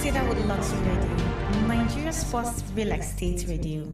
Cedarwood Luxury Radio, Nigeria's first real estate radio.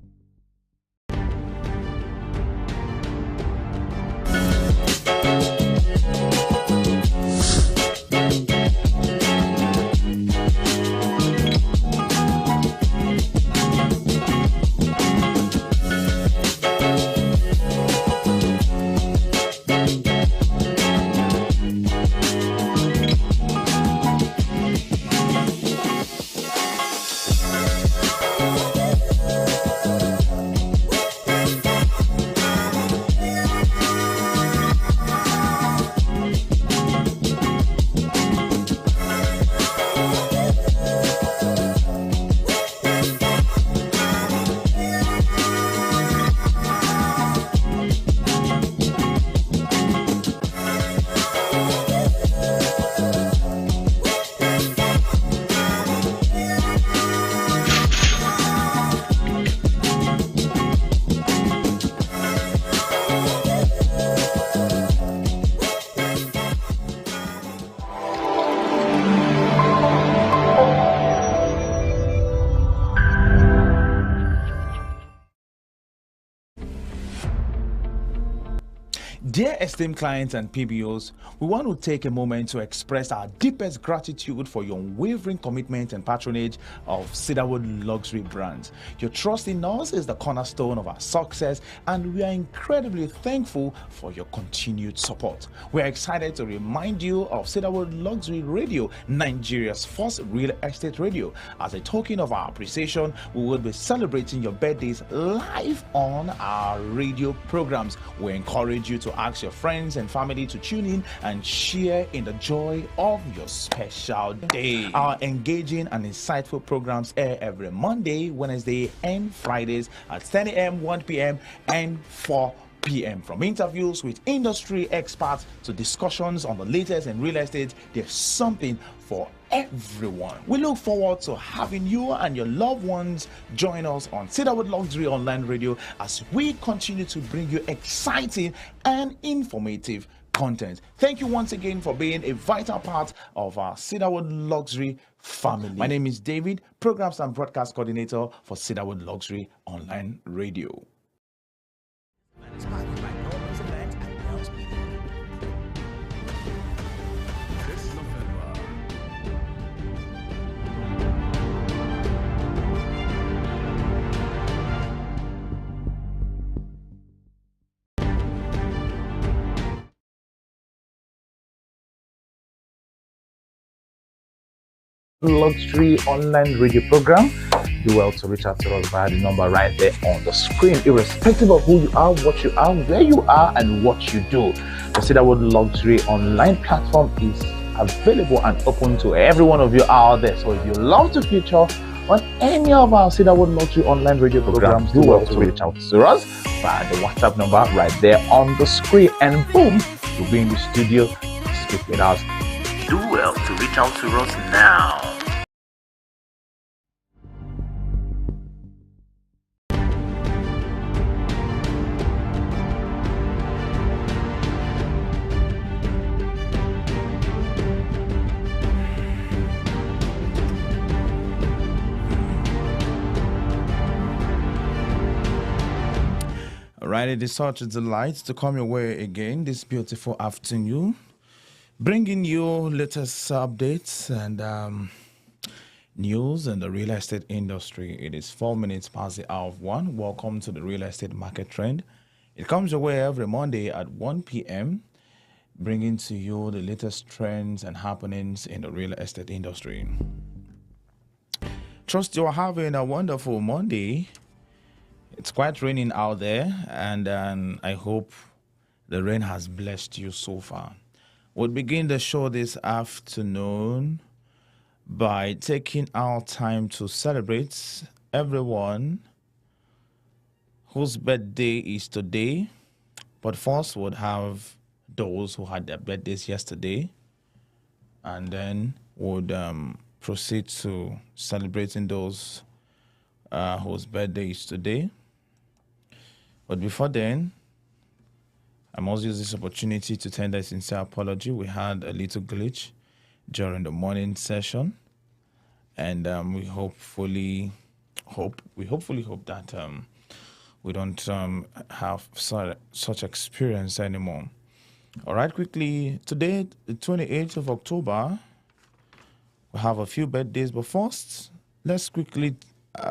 Dear esteemed clients and PBOs, we want to take a moment to express our deepest gratitude for your unwavering commitment and patronage of Cedarwood Luxury Brands. Your trust in us is the cornerstone of our success, and we are incredibly thankful for your continued support. We are excited to remind you of Cedarwood Luxury Radio, Nigeria's first real estate radio. As a token of our appreciation, we will be celebrating your birthdays live on our radio programs. We encourage you to ask your friends and family to tune in and share in the joy of your special day. Our engaging and insightful programs air every Monday, Wednesday, and Fridays at 10 a.m., 1 p.m., and 4 p.m. From interviews with industry experts to discussions on the latest in real estate, there's something for everyone. We look forward to having you and your loved ones join us on Cedarwood Luxury Online Radio as we continue to bring you exciting and informative content. Thank you once again for being a vital part of our Cedarwood Luxury family. My name is David, Programs and Broadcast Coordinator for Cedarwood Luxury Online Radio. Luxury online radio program. Do well to reach out to us via the number right there on the screen, irrespective of who you are, what you are, where you are, and what you do. The Cedarwood Luxury online platform is available and open to every one of you out there. So if you love to feature on any of our Cedarwood Luxury online radio programs, do well to reach out to us via the WhatsApp number right there on the screen, and boom, you'll be in the studio to speak with us. Do well to reach out to us now. Alright, it is such a delight to come your way again this beautiful afternoon, bringing you latest updates and news in the real estate industry. It is 4 minutes past the hour of 1. Welcome to the Real Estate Market Trend. It comes your way every Monday at 1 p.m., bringing to you the latest trends and happenings in the real estate industry. Trust you are having a wonderful Monday. It's quite raining out there, and I hope the rain has blessed you so far. We'll begin the show this afternoon by taking our time to celebrate everyone whose birthday is today. But first, we'll have those who had their birthdays yesterday, and then would proceed to celebrating those whose birthday is today. But before then, I must use this opportunity to tender a sincere apology. We had a little glitch during the morning session, and we hopefully hope that we don't have such experience anymore. All right, quickly today, the 28th of October, we have a few birthdays, but first, let's quickly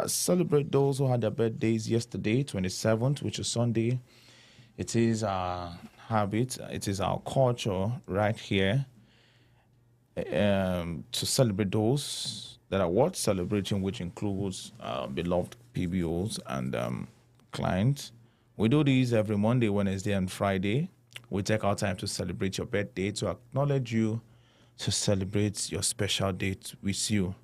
celebrate those who had their birthdays yesterday, 27th, which is Sunday. It is our habit, it is our culture right here to celebrate those that are worth celebrating, which includes beloved PBOs and clients. We do these every Monday, Wednesday, and Friday. We take our time to celebrate your birthday, to acknowledge you, to celebrate your special date with you.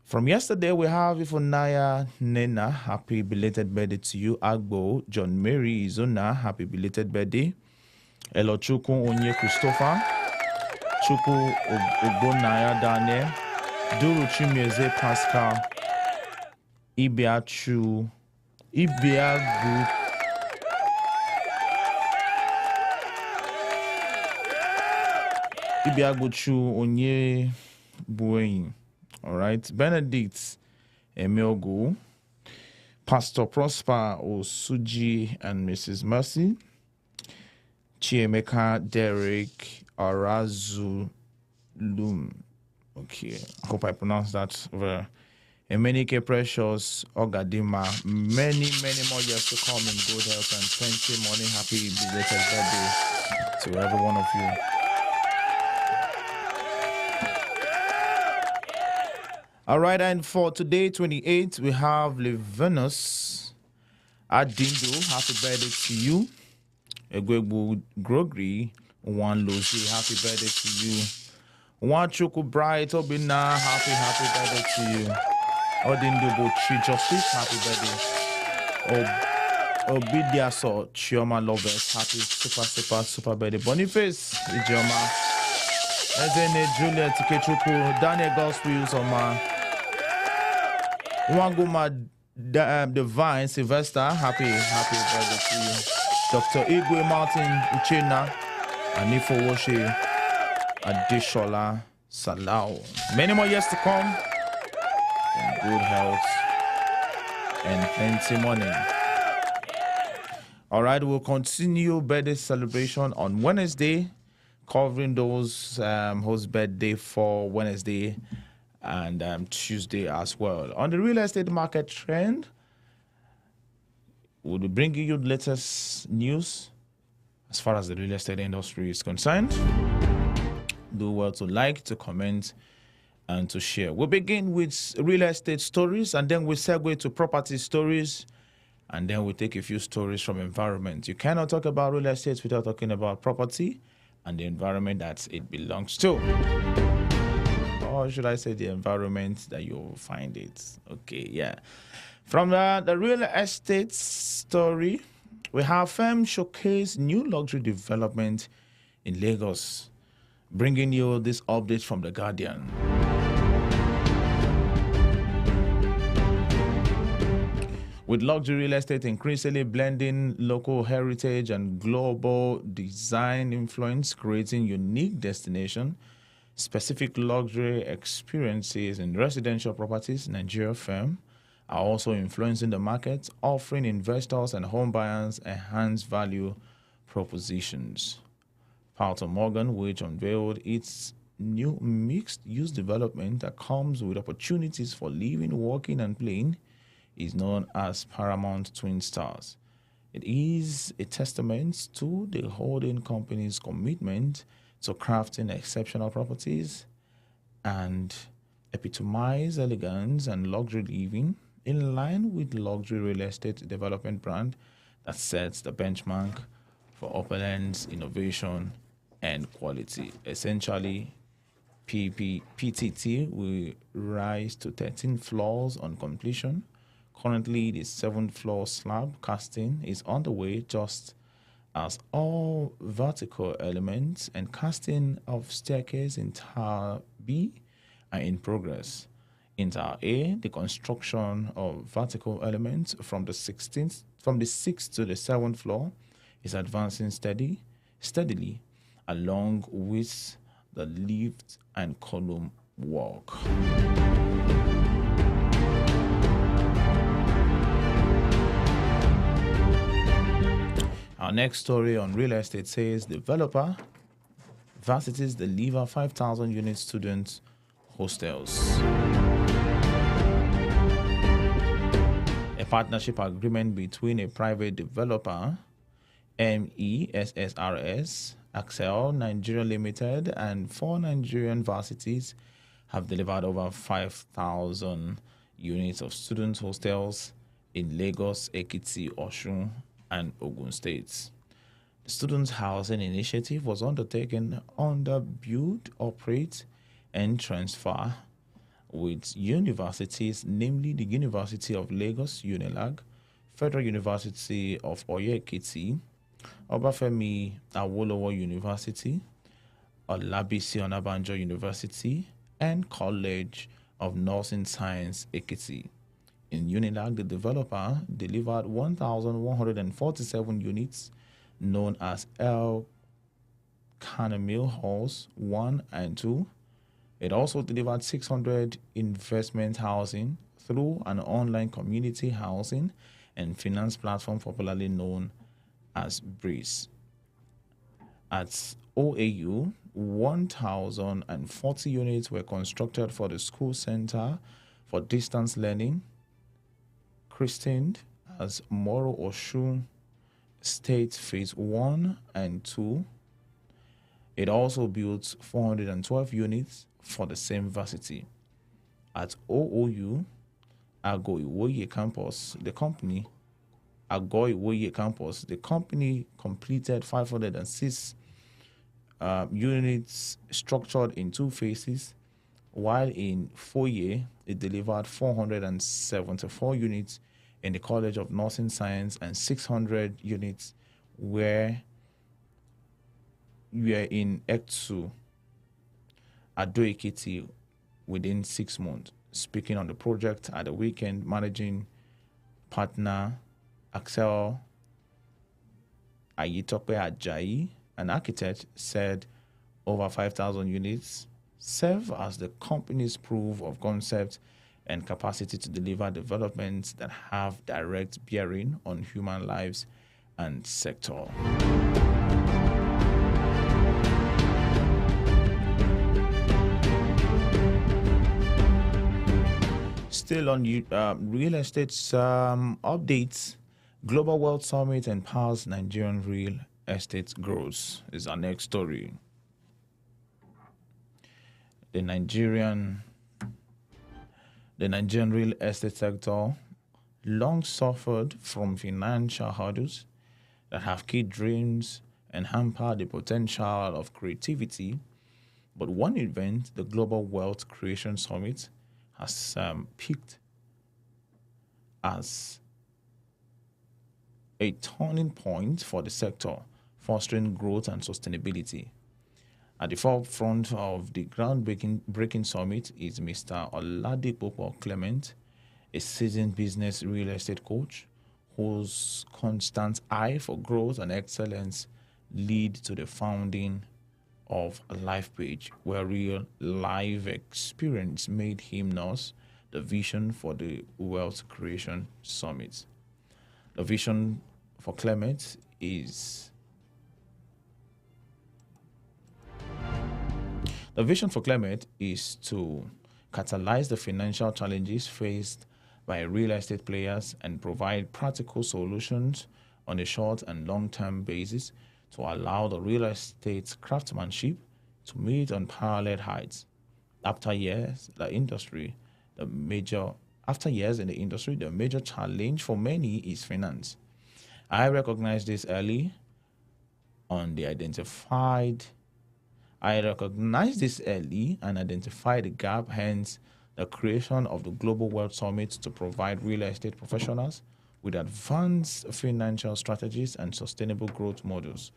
From yesterday, we have Ifunaya Nena, happy belated birthday to you. Agbo John Mary Izuna, happy belated birthday. Elo Chuku Onye Christopher, Chuku Ogbonaya Daniel, Duru Chimieze Pascal, Ibiachu, Ibiagu, Ibiaguchu Onye Buein. All right, Benedict Emiogu, Pastor Prosper Osuji and Mrs. Mercy, Chiemeka Derek Arazu Lum. Okay, I hope I pronounced that well. Emenike Precious Ogadima, many more years to come in good health and plenty money. Happy belated birthday to every one of you. All right, and for today, 28th, we have Levinus Adindo. Happy birthday to you. Egwegbu Grogri, One Lucy, happy birthday to you. One Chuku Bright Obina, happy birthday to you. Odindo Bochi Justice, happy birthday. Obidiaso Chioma Lovers, happy super birthday. Boniface Ijoma. Ezene Juliet Kechuku, Daniel Gospels Oma. Wanguma Divine Sylvester, happy birthday to you. Dr. Igwe Martin Uchena, Anifo Woshe, Adishola Salau. Many more years to come in good health and plenty money. All right, we'll continue birthday celebration on Wednesday, covering those whose birthday for Wednesday and Tuesday as well. On the real estate market trend, we'll be bringing you the latest news as far as the real estate industry is concerned. Do well to like, to comment, and to share. We'll begin with real estate stories, and then we'll segue to property stories, and then we'll take a few stories from environment. You cannot talk about real estate without talking about property and the environment that it belongs to. Or should I say the environment that you'll find it? Okay, yeah. From the real estate story, we have firm showcase new luxury development in Lagos, bringing you this update from The Guardian. With luxury real estate increasingly blending local heritage and global design influence, creating unique destination specific luxury experiences in residential properties, Nigeria firm are also influencing the market, offering investors and home buyers enhanced value propositions. Palter Morgan, which unveiled its new mixed-use development that comes with opportunities for living, working, and playing, is known as Paramount Twin Stars. It is a testament to the holding company's commitment to crafting exceptional properties and epitomize elegance and luxury living in line with luxury real estate development brand that sets the benchmark for opulence, innovation, and quality. Essentially, PTT will rise to 13 floors on completion. Currently, the 7th floor slab casting is on the way, just as all vertical elements and casting of staircase in Tower B are in progress. In Tower A, the construction of vertical elements from the 6th to the 7th floor is advancing steadily, along with the lift and column work. Our next story on real estate says developer varsities deliver 5,000 unit student hostels. A partnership agreement between a private developer, MESSRS, Axel Nigeria Limited, and 4 Nigerian varsities have delivered over 5,000 units of student hostels in Lagos, Ekiti, Osun, and Ogun states. The Students' Housing Initiative was undertaken under Build, Operate, and Transfer with universities, namely the University of Lagos, UNILAG, Federal University of Oyo-Ekiti, Obafemi Awolowo University, Olabisi Onabanjo University, and College of Nursing Science, Ekiti. In UNILAG, the developer delivered 1,147 units known as El Canamil Halls 1 and 2. It also delivered 600 investment housing through an online community housing and finance platform popularly known as Breeze. At OAU, 1,040 units were constructed for the School Center for Distance Learning, christened as Moro Osun State Phase 1 and 2. It also built 412 units for the same varsity. At OOU, Ago-Iwoye campus, the company completed 506 units structured in 2 phases, while in Foye, it delivered 474 units in the College of Nursing Science and 600 units were in Ektu, Ado-Ekiti within 6 months. Speaking on the project at the weekend, managing partner Axel Ayitope Ajayi, an architect, said over 5,000 units serve as the company's proof of concept and capacity to deliver developments that have direct bearing on human lives and sector. Still on real estate updates, Global Wealth Summit empowers Nigerian real estate growth is our next story. The Nigerian real estate sector long suffered from financial hurdles that have killed dreams and hampered the potential of creativity. But one event, the Global Wealth Creation Summit, has peaked as a turning point for the sector, fostering growth and sustainability. At the forefront of the groundbreaking summit is Mr. Oladipo Clement, a seasoned business real estate coach whose constant eye for growth and excellence lead to the founding of a life page where real life experience made him nurse the vision for the Wealth Creation Summit. The vision for Clement is to catalyze the financial challenges faced by real estate players and provide practical solutions on a short and long-term basis to allow the real estate craftsmanship to meet unparalleled heights. After years in the industry, the major challenge for many is finance. I recognized this early and identified the gap, hence the creation of the Global Wealth Summit to provide real estate professionals with advanced financial strategies and sustainable growth models,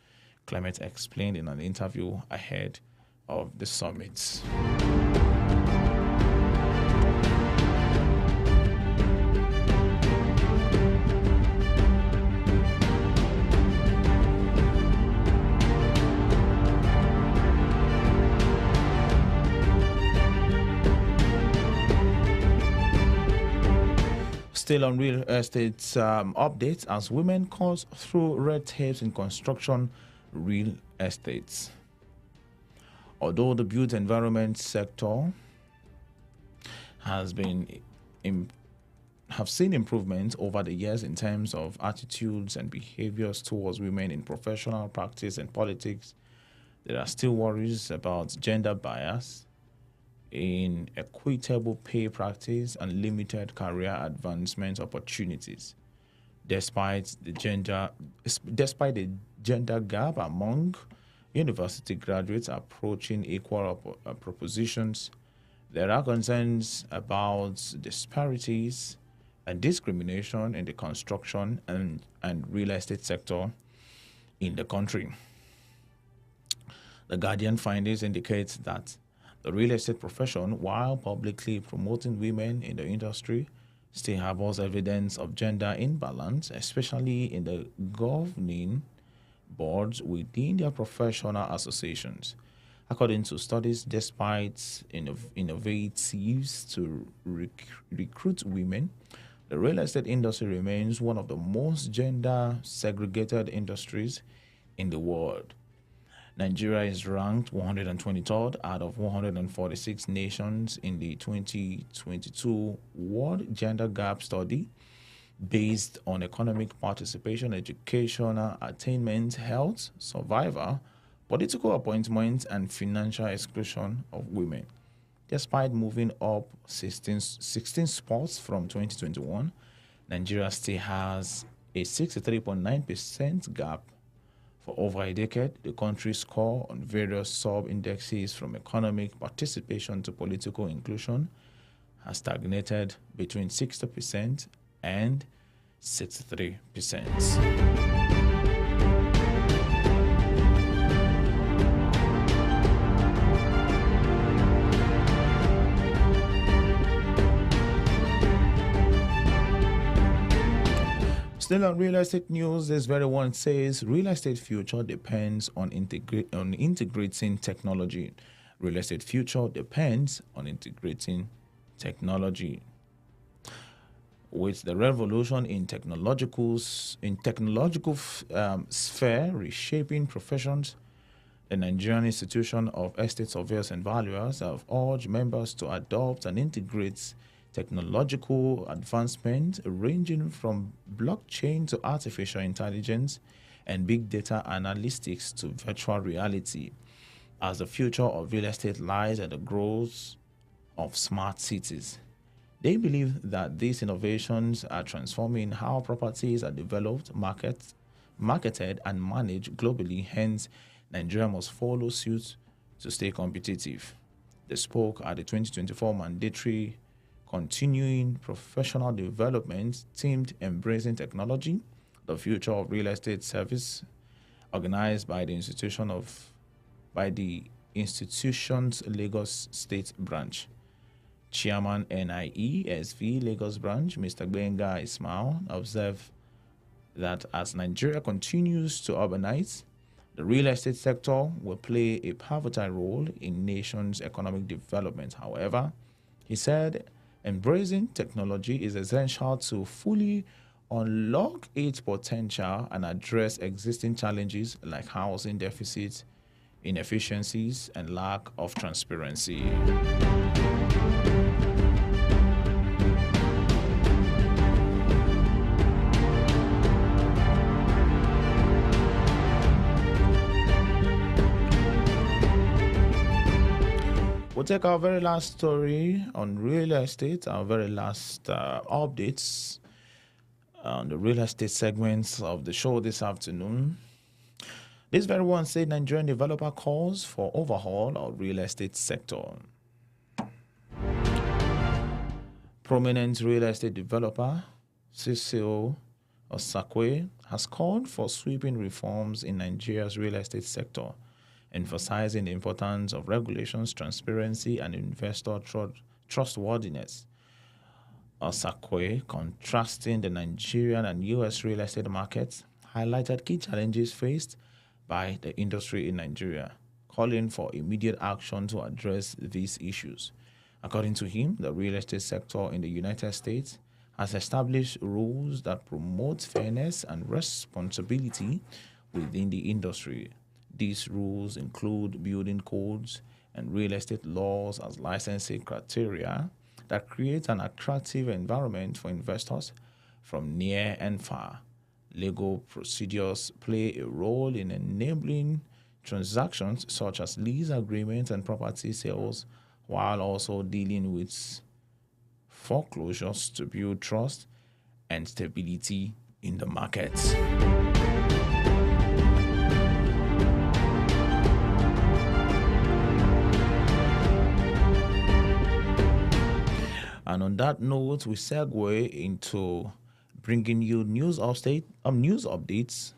Clement explained in an interview ahead of the summit. Still on real estate updates as women cut through red tapes in construction real estates. Although the built environment sector has been have seen improvements over the years in terms of attitudes and behaviors towards women in professional practice and politics, there are still worries about gender bias in equitable pay practice and limited career advancement opportunities. Despite the gender gap among university graduates approaching equal propositions, there are concerns about disparities and discrimination in the construction and real estate sector in the country. The Guardian findings indicate that the real estate profession, while publicly promoting women in the industry, still harbors evidence of gender imbalance, especially in the governing boards within their professional associations. According to studies, despite innovatives to recruit women, the real estate industry remains one of the most gender segregated industries in the world. Nigeria is ranked 123rd out of 146 nations in the 2022 World Gender Gap Study based on economic participation, educational attainment, health, survival, political appointments, and financial exclusion of women. Despite moving up 16 spots from 2021, Nigeria still has a 63.9% gap. For over a decade, the country's score on various sub-indexes from economic participation to political inclusion has stagnated between 60% and 63%. Still on real estate news, this very one says real estate future depends on integrating technology. Real estate future depends on integrating technology. With the revolution in technological sphere reshaping professions, the Nigerian Institution of Estate Surveyors and Valuers have urged members to adopt and integrate technological advancement ranging from blockchain to artificial intelligence and big data analytics to virtual reality, as the future of real estate lies at the growth of smart cities. They believe that these innovations are transforming how properties are developed, marketed, and managed globally. Hence, Nigeria must follow suit to stay competitive. They spoke at the 2024 mandatory Continuing Professional Development themed Embracing Technology, the Future of Real Estate Service, organized by the institution's Lagos State Branch. Chairman NIESV Lagos Branch, Mr. Gbenga Ismail, observed that as Nigeria continues to urbanize, the real estate sector will play a pivotal role in nation's economic development. However, he said, embracing technology is essential to fully unlock its potential and address existing challenges like housing deficits, inefficiencies, and lack of transparency. We'll take our very last story on real estate, our very last updates on the real estate segments of the show this afternoon. This very one said Nigerian developer calls for overhaul of real estate sector. Prominent real estate developer CCO Osakwe has called for sweeping reforms in Nigeria's real estate sector, emphasizing the importance of regulations, transparency, and investor trustworthiness. Osakwe, contrasting the Nigerian and U.S. real estate markets, highlighted key challenges faced by the industry in Nigeria, calling for immediate action to address these issues. According to him, the real estate sector in the United States has established rules that promote fairness and responsibility within the industry. These rules include building codes and real estate laws as licensing criteria that create an attractive environment for investors from near and far. Legal procedures play a role in enabling transactions such as lease agreements and property sales, while also dealing with foreclosures to build trust and stability in the markets. And on that note, we segue into bringing you news updates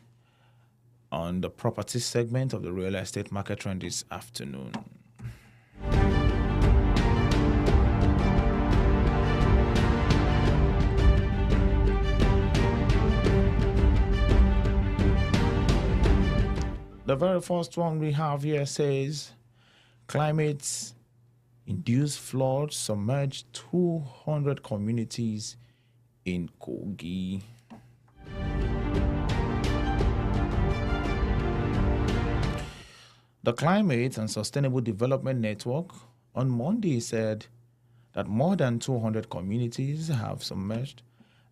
on the property segment of the real estate market trend this afternoon. The very first one we have here says climate induced floods submerged 200 communities in Kogi. The Climate and Sustainable Development Network on Monday said that more than 200 communities have submerged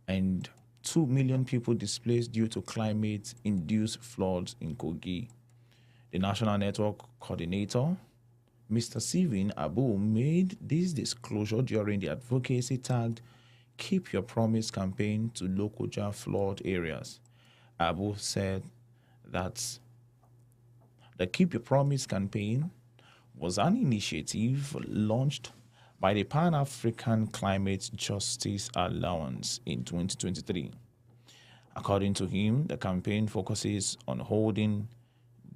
and 2 million people displaced due to climate-induced floods in Kogi. The National Network Coordinator, Mr. Sivin Abu, made this disclosure during the advocacy tagged Keep Your Promise campaign to Lokoja flood areas. Abu said that the Keep Your Promise campaign was an initiative launched by the Pan-African Climate Justice Alliance in 2023. According to him, the campaign focuses on holding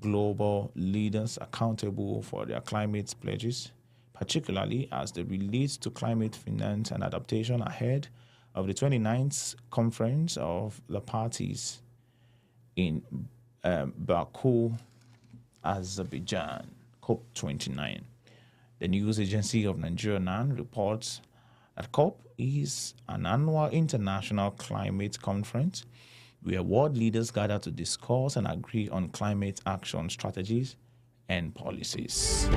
global leaders accountable for their climate pledges, particularly as they relate to climate finance and adaptation ahead of the 29th Conference of the Parties in Baku, Azerbaijan, COP29. The news agency of Nigeria NAN reports that COP is an annual international climate conference where world leaders gather to discuss and agree on climate action strategies and policies.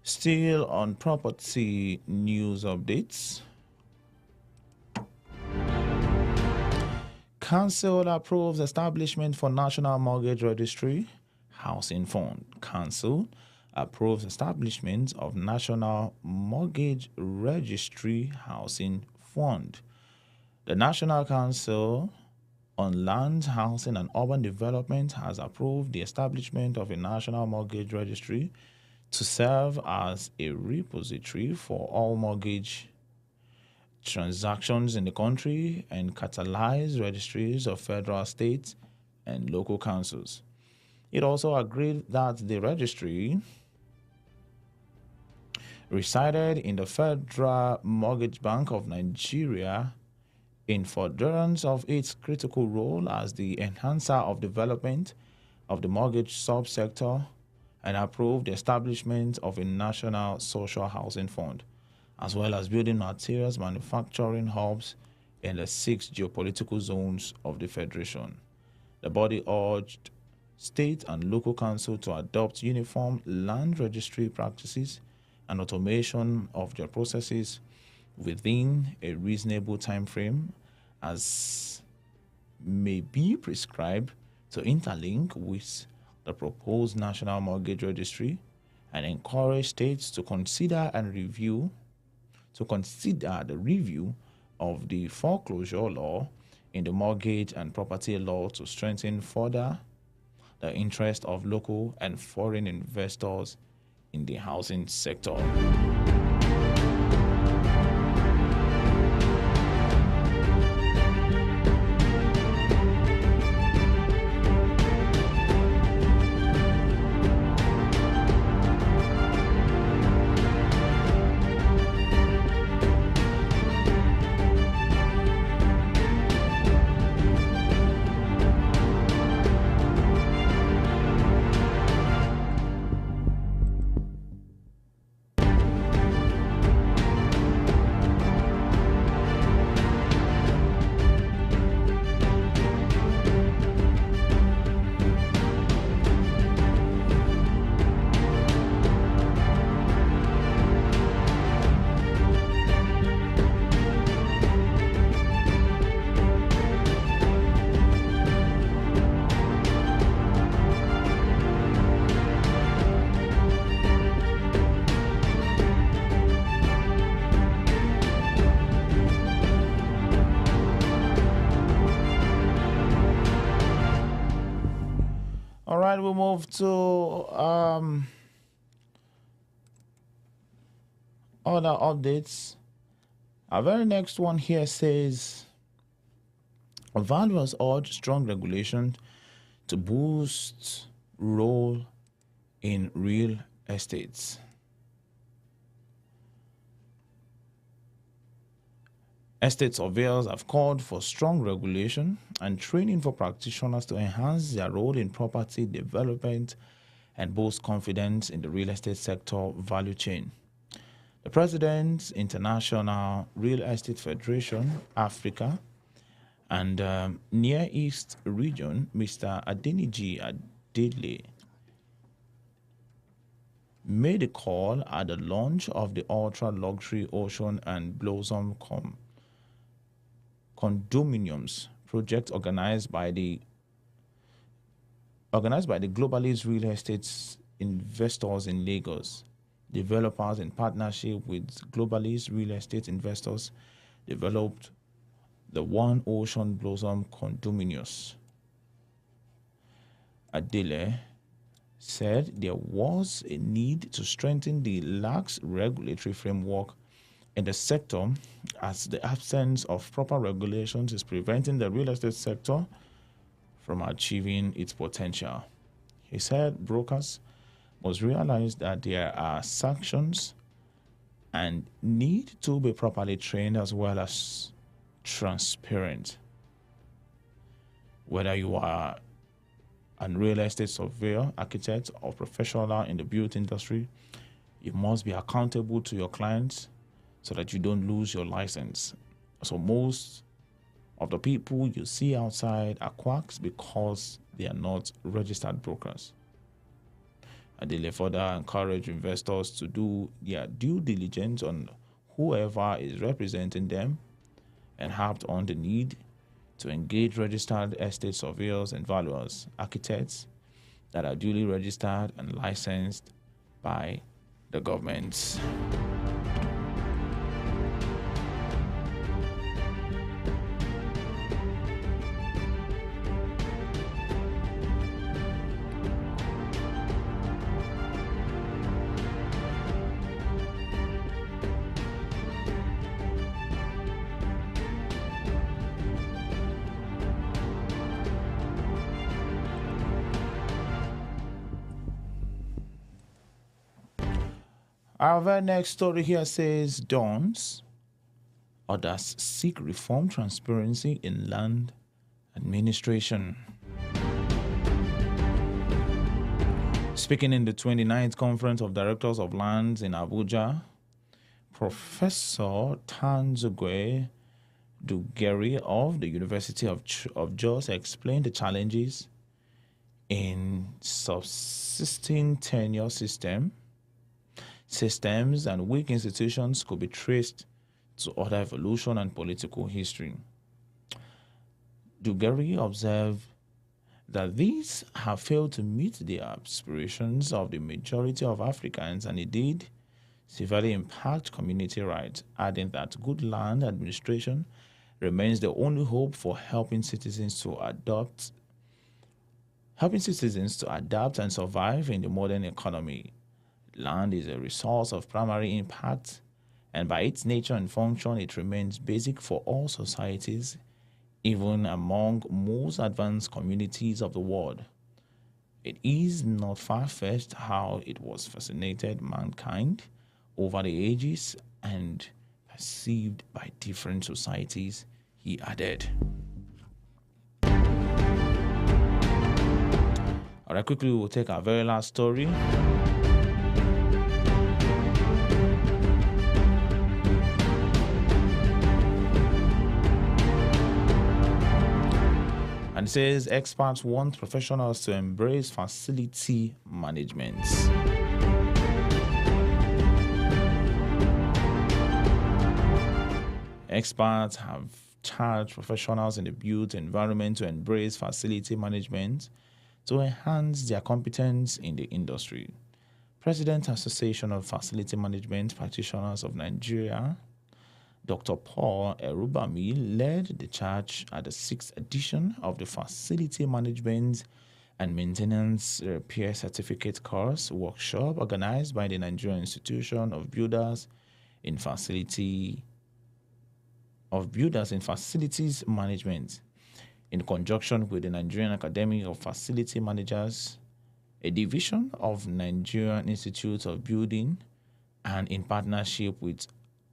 Still on property news updates. Council approves establishment for National Mortgage Registry Housing Fund. Council approves establishment of National Mortgage Registry Housing Fund. The National Council on Land, Housing and Urban Development has approved the establishment of a National Mortgage Registry to serve as a repository for all mortgage transactions in the country and catalyze registries of federal, state, and local councils. It also agreed that the registry resided in the Federal Mortgage Bank of Nigeria in furtherance of its critical role as the enhancer of development of the mortgage subsector, and approved the establishment of a National Social Housing Fund, as well as building materials manufacturing hubs in the 6 geopolitical zones of the Federation. The body urged state and local council to adopt uniform land registry practices and automation of their processes within a reasonable time frame as may be prescribed to interlink with the proposed National Mortgage Registry, and encourage states to consider the review of the foreclosure law in the mortgage and property law to strengthen further the interest of local and foreign investors in the housing sector. All right, we'll move to other updates. Our very next one here says valuers urge strong regulation to boost role in real estates. Estate surveyors have called for strong regulation and training for practitioners to enhance their role in property development and boost confidence in the real estate sector value chain. The President's International Real Estate Federation, Africa, and Near East region, Mr. Adeniji Adele, made a call at the launch of the ultra-luxury Ocean and Blossom condominiums project organized by the globalist real estate investors in Lagos. Developers in partnership with globalist real estate investors developed the One Ocean Blossom condominiums. Adele said there was a need to strengthen the lax regulatory framework in the sector, as the absence of proper regulations is preventing the real estate sector from achieving its potential. He said brokers must realize that there are sanctions and need to be properly trained as well as transparent. Whether you are a real estate surveyor, architect, or professional in the built industry, you must be accountable to your clients so that you don't lose your license. So most of the people you see outside are quacks because they are not registered brokers. And they further encourage investors to do their due diligence on whoever is representing them and harped on the need to engage registered estate surveyors and valuers, architects that are duly registered and licensed by the government. Our very next story here says Dawns others seek reform transparency in land administration. Speaking in the 29th Conference of Directors of Lands in Abuja, Professor Tanzugwe Dugeri of the University of Jos explained the challenges in subsisting tenure systems and weak institutions could be traced to other evolution and political history. Dugeri observed that these have failed to meet the aspirations of the majority of Africans and indeed severely impact community rights, adding that good land administration remains the only hope for helping citizens to adapt and survive in the modern economy. Land is a resource of primary impact, and by its nature and function, it remains basic for all societies, even among most advanced communities of the world. It is not far-fetched how it was fascinated mankind over the ages and perceived by different societies, he added. All right, quickly we'll take our very last story. And it says experts want professionals to embrace facility management. Experts have charged professionals in the built environment to embrace facility management to enhance their competence in the industry. President Association of Facility Management Practitioners of Nigeria, Dr. Paul Erubami, led the charge at the 6th edition of the Facility Management and Maintenance Repair Certificate course workshop organized by the Nigerian Institution of Builders in Facilities Management in conjunction with the Nigerian Academy of Facility Managers, a division of Nigerian Institute of Building, and in partnership with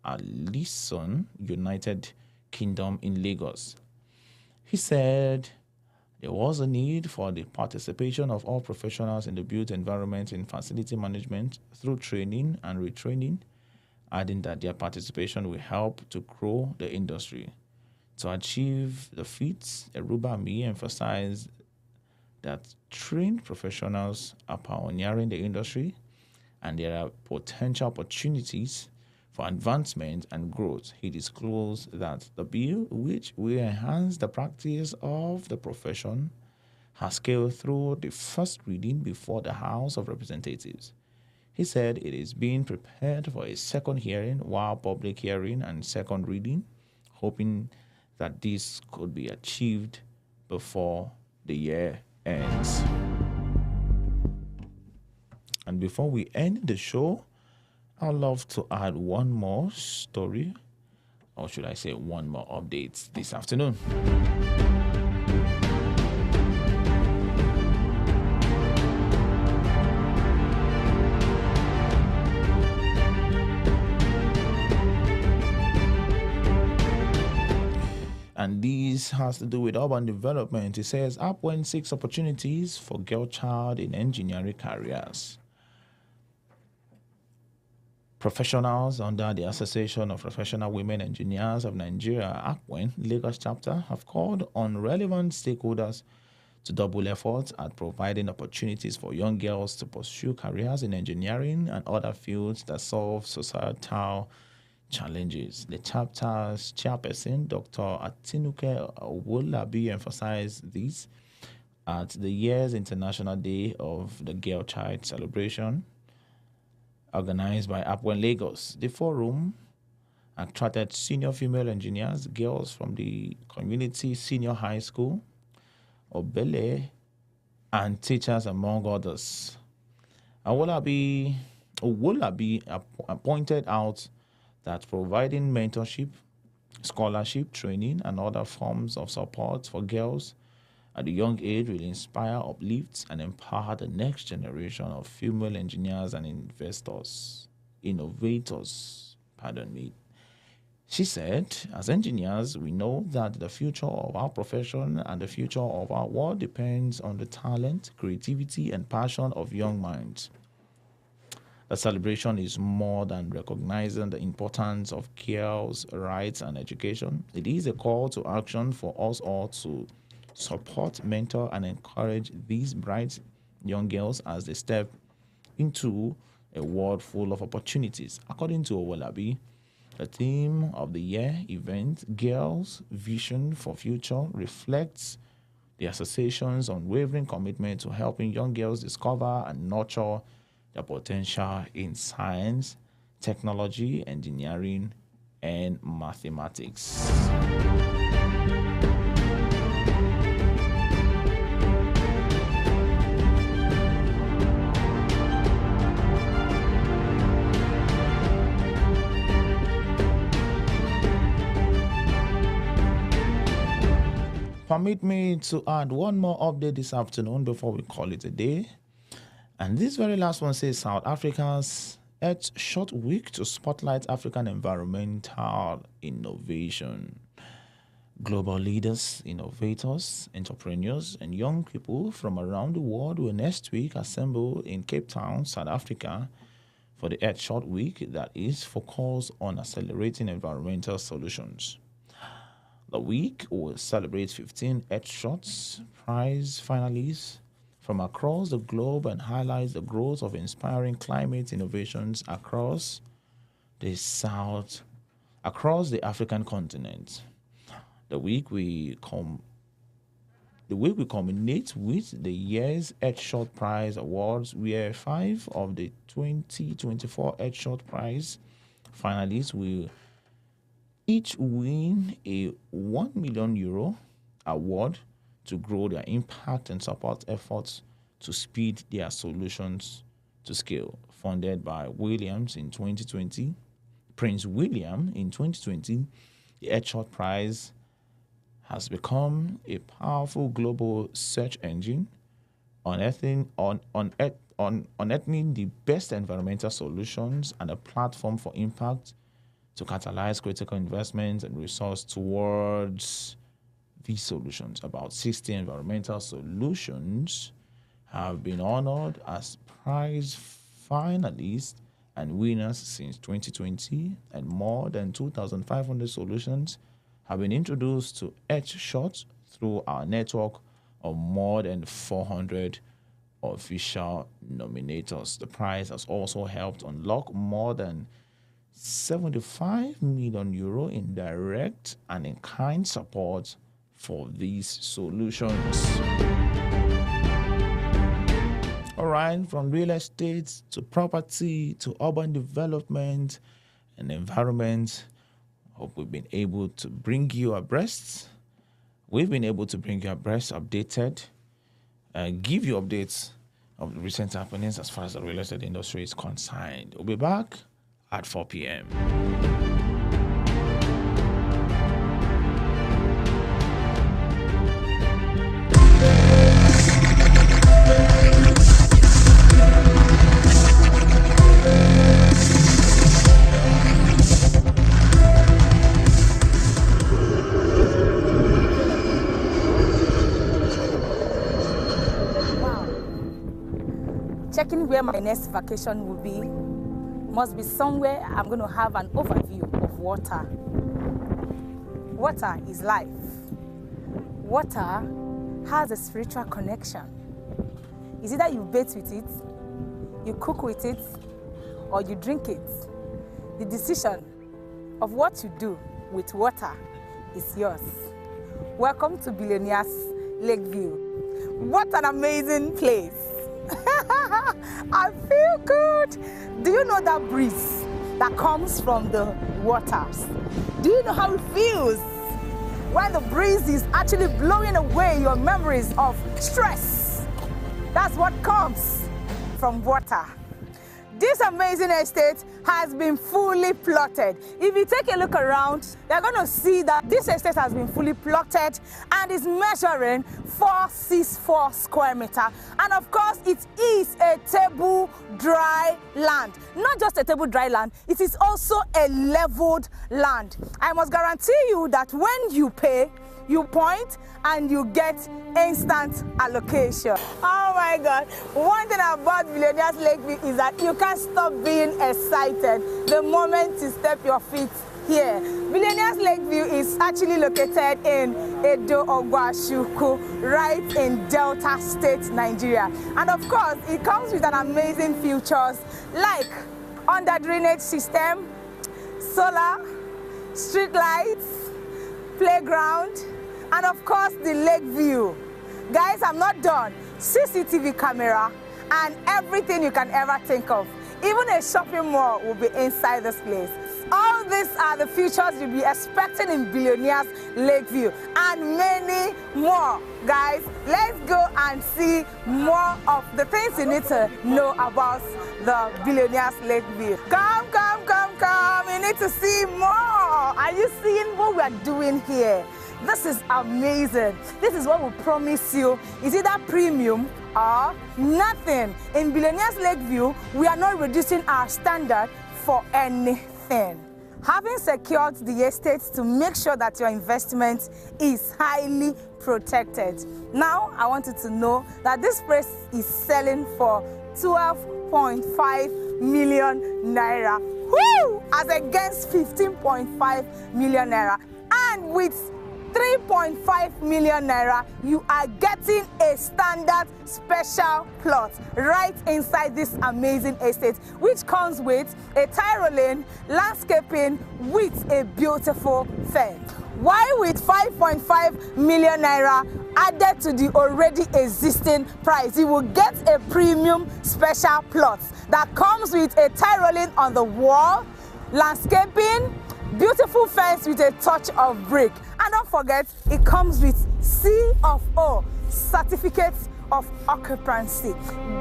Alison United Kingdom in Lagos. He said there was a need for the participation of all professionals in the built environment in facility management through training and retraining, adding that their participation will help to grow the industry. To achieve the feats, Erubami emphasized that trained professionals are pioneering the industry and there are potential opportunities for advancement and growth. He disclosed that the bill, which will enhance the practice of the profession, has scaled through the first reading before the House of Representatives. He said it is being prepared for a second hearing while public hearing and second reading, hoping that this could be achieved before the year ends. And before we end the show, I'd love to add one more story, or should I say one more update this afternoon. And this has to do with urban development. It says Upwent seeks opportunities for girl child in engineering careers. Professionals under the Association of Professional Women Engineers of Nigeria, Upwent Lagos chapter, have called on relevant stakeholders to double efforts at providing opportunities for young girls to pursue careers in engineering and other fields that solve societal challenges. The chapter's chairperson, Dr. Atinuke Owolabi, emphasized this at the year's International Day of the Girl Child celebration organized by Upwent Lagos. The forum attracted senior female engineers, girls from the community senior high school, Obele, and teachers, among others. Owolabi pointed out that providing mentorship, scholarship, training, and other forms of support for girls at a young age will inspire, uplift, and empower the next generation of female engineers and innovators. She said, as engineers, we know that the future of our profession and the future of our world depends on the talent, creativity, and passion of young minds. The celebration is more than recognizing the importance of girls' rights and education. It is a call to action for us all to support, mentor, and encourage these bright young girls as they step into a world full of opportunities. According to Owolabi, the theme of the year event, Girls' Vision for Future, reflects the association's unwavering commitment to helping young girls discover and nurture their potential in science, technology, engineering, and mathematics. Permit me to add one more update this afternoon before we call it a day. And this very last one says South Africa's Earth Short Week to spotlight African environmental innovation. Global leaders, innovators, entrepreneurs, and young people from around the world will next week assemble in Cape Town, South Africa, for the Earth Short Week that is focused on accelerating environmental solutions. The week will celebrate 15 Earthshots Prize finalists from across the globe and highlights the growth of inspiring climate innovations across the African continent. The week will culminate with the year's Earthshot Prize Awards, where 5 of the 2024 Earthshot Prize finalists will each win a €1 million award to grow their impact and support efforts to speed their solutions to scale. Funded by Williams in 2020, Prince William in 2020, the Headshot Prize has become a powerful global search engine unearthing the best environmental solutions and a platform for impact to catalyze critical investments and resource towards these solutions. About 60 environmental solutions have been honored as prize finalists and winners since 2020, and more than 2,500 solutions have been introduced to Headshot through our network of more than 400 official nominators. The prize has also helped unlock more than 75 million euro in direct and in-kind support for these solutions. All right, from real estate to property to urban development and environment, hope we've been able to bring you abreast. We've been able to bring you abreast, updated, give you updates of the recent happenings as far as the real estate industry is concerned. We'll be back at 4 p.m. Checking where my next vacation will be, must be somewhere I'm going to have an overview of water. Water is life. Water has a spiritual connection. It's either you bathe with it, you cook with it, or you drink it. The decision of what you do with water is yours. Welcome to Billionaires Lakeview. What an amazing place. I feel good. Do you know that breeze that comes from the waters? Do you know how it feels when the breeze is actually blowing away your memories of stress? That's what comes from water. This amazing estate has been fully plotted. If you take a look around, you're going to see that this estate has been fully plotted and is measuring 464 square meter. And of course, it is a table dry land. Not just a table dry land, it is also a leveled land. I must guarantee you that when you pay, you point and you get instant allocation. Oh my God. One thing about Billionaires Lakeview is that you can't stop being excited the moment you step your feet here. Billionaires Lakeview is actually located in Edo-Ogwashuku, right in Delta State, Nigeria. And of course, it comes with an amazing features like under drainage system, solar, street lights, playground, and of course the lake view. Guys, I'm not done. CCTV camera and everything you can ever think of. Even a shopping mall will be inside this place. All these are the features you'll be expecting in Billionaires Lakeview and many more. Guys, let's go and see more of the things you need to know about the Billionaires Lakeview. Come, come, come, come. You need to see more. Are you seeing what we are doing here? This is amazing. This is what we promise you. Is either premium or nothing. In Billionaires Lakeview, we are not reducing our standard for anything. Having secured the estates to make sure that your investment is highly protected. Now, I want you to know that this place is selling for 12.5 million naira. Woo! As against 15.5 million naira. And with 3.5 million naira, you are getting a standard special plot right inside this amazing estate, which comes with a tile rolling, landscaping with a beautiful fence. Why with 5.5 million naira added to the already existing price, you will get a premium special plot that comes with a tile rolling on the wall, landscaping, beautiful fence with a touch of brick. And don't forget, it comes with sea of of all, certificates of occupancy,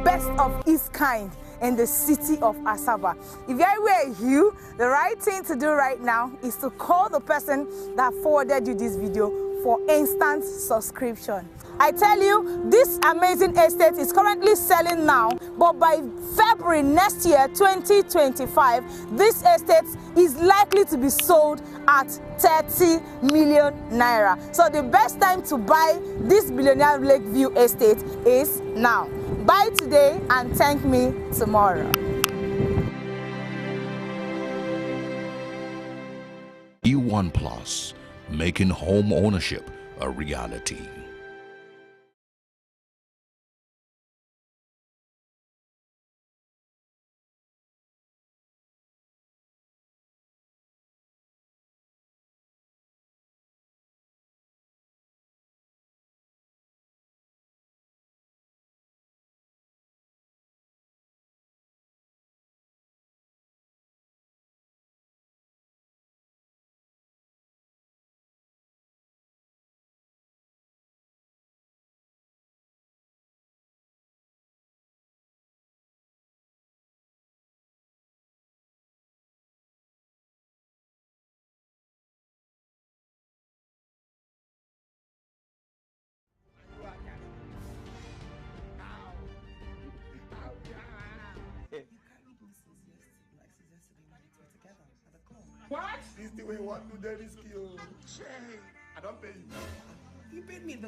best of its kind in the city of Asaba. If you're where you, the right thing to do right now is to call the person that forwarded you this video for instant subscription. I tell you, this amazing estate is currently selling now, but by February next year, 2025, this estate is likely to be sold at 30 million naira. So the best time to buy this Billionaire Lakeview estate is now. Buy today and thank me tomorrow. E1 Plus, making home ownership a reality. What? This is the way what do they risk you? I don't pay you. You paid me the